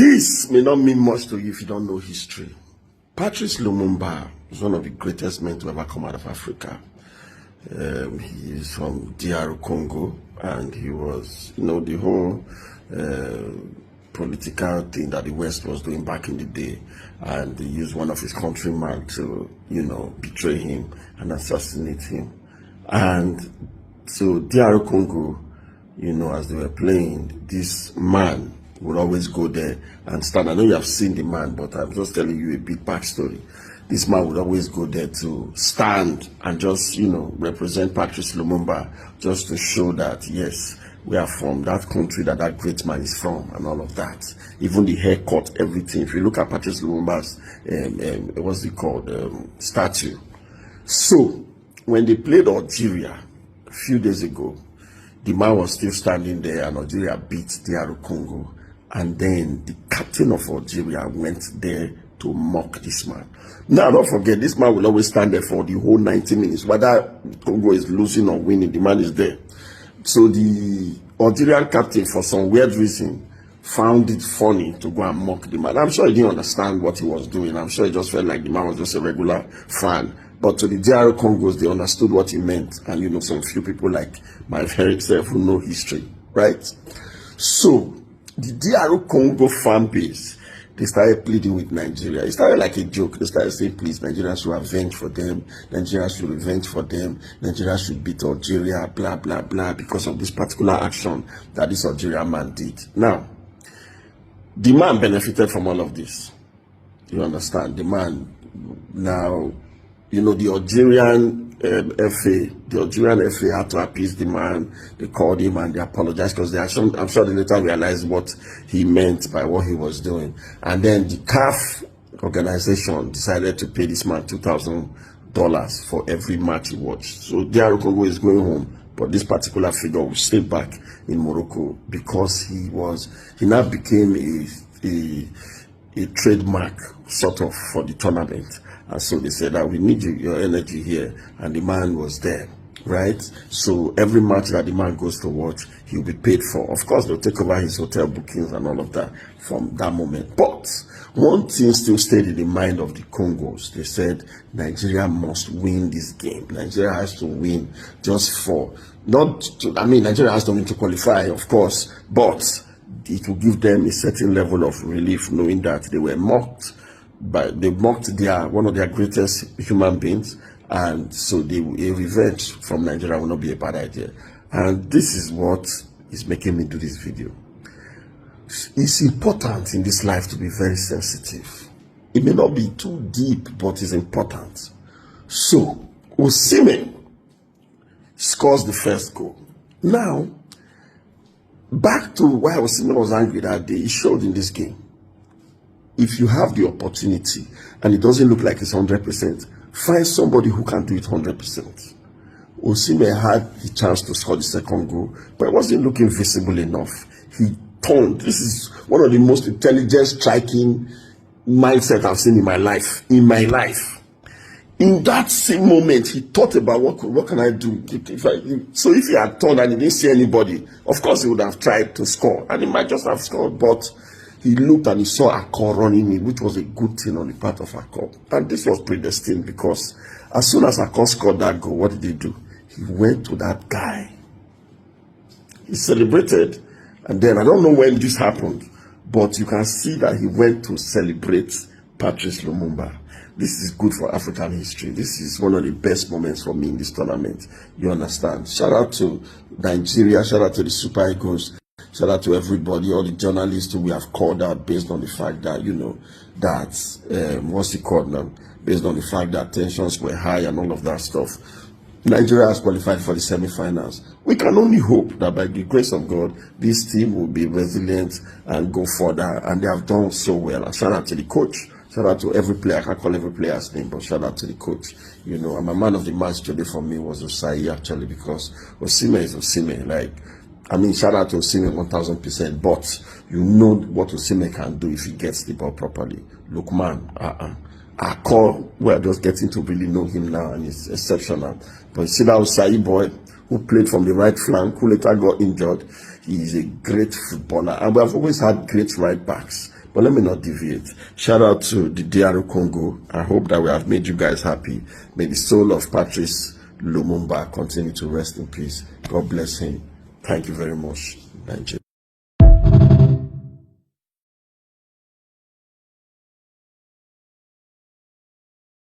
This may not mean much to you if you don't know history. Patrick Lumuba is one of the greatest men to ever come out of Africa. He is from DR Congo, and he was, the whole political thing that the West was doing back in the day, and they used one of his countrymen to, betray him and assassinate him. And so DR Congo, as they were playing, this man would always go there and stand. I know you have seen the man, but I'm just telling you a big backstory. This man would always go there to stand and just, represent Patrick Lumumba, just to show that, yes, we are from that country that great man is from, and all of that. Even the haircut, everything. If you look at Patrick Lumumba's, what's it called, statue. So, when they played Algeria a few days ago, the man was still standing there, and Algeria beat DR Congo. And then the captain of Algeria went there to mock this man. Now, don't forget, this man will always stand there for the whole 90 minutes. Whether Congo is losing or winning, the man is there. So the Algerian captain, for some weird reason, found it funny to go and mock the man. I'm sure he didn't understand what he was doing. I'm sure he just felt like the man was just a regular fan. But to the DR Congos, they understood what he meant. And, some few people like my very self who know history, right? So, the DR Congo fan base, they started pleading with Nigeria. It started like a joke. They started saying, please, Nigeria should avenge for them. Nigeria should revenge for them. Nigeria should beat Algeria, blah, blah, blah, because of this particular action that this Algerian man did. Now, the man benefited from all of this. You understand? The man, now, the Algerian FA had to appease the man. They called him and they apologized because I'm sure they later realized what he meant by what he was doing. And then the CAF organization decided to pay this man $2,000 for every match he watched. So DR Congo is going home, but this particular figure will stay back in Morocco because he now became a trademark sort of for the tournament. And so they said that we need your energy here, and the man was there, right? So every match that the man goes to watch, he'll be paid for. Of course, they'll take over his hotel bookings and all of that from that moment. But one thing still stayed in the mind of the Congos. They said Nigeria must win this game. Nigeria has to win Nigeria has to win to qualify, of course, but it will give them a certain level of relief knowing that they were mocked. But they mocked one of their greatest human beings, and so a revenge from Nigeria will not be a bad idea. And this is what is making me do this video. It's important in this life to be very sensitive. It may not be too deep, but it's important. So, Osimhen scores the first goal. Now, back to why Osimhen was angry that day, he showed in this game. If you have the opportunity and it doesn't look like it's 100%, find somebody who can do it 100%. Osimhen had the chance to score the second goal, but it wasn't looking visible enough. He turned. This is one of the most intelligent striking mindset I've seen in my life. In that same moment, he thought about what can I do? So if he had turned and he didn't see anybody, of course he would have tried to score, and he might just have scored, but he looked and he saw Akor running in, which was a good thing on the part of Akor. And this was predestined because as soon as Akor scored that goal, what did he do? He went to that guy. He celebrated. And then, I don't know when this happened, but you can see that he went to celebrate Patrick Lumuba. This is good for African history. This is one of the best moments for me in this tournament. You understand? Shout out to Nigeria. Shout out to the Super Eagles. Shout out to everybody, all the journalists who we have called out based on the fact that, what's it called now? Based on the fact that tensions were high and all of that stuff. Nigeria has qualified for the semi-finals. We can only hope that by the grace of God, this team will be resilient and go further. And they have done so well. And shout out to the coach. Shout out to every player. I can't call every player's name, but shout out to the coach. And my man of the match today for me was Osai, actually, because Osimhen is Osimhen. Shout out to Osimhen 1000%, but you know what Osimhen can do if he gets the ball properly. Look, man, Akor, we are just getting to really know him now, and it's exceptional. But you see that Osai boy who played from the right flank, who later got injured, he is a great footballer. And we have always had great right backs. But let me not deviate. Shout out to the DR Congo. I hope that we have made you guys happy. May the soul of Patrick Lumuba continue to rest in peace. God bless him. Thank you very much, Nigeria.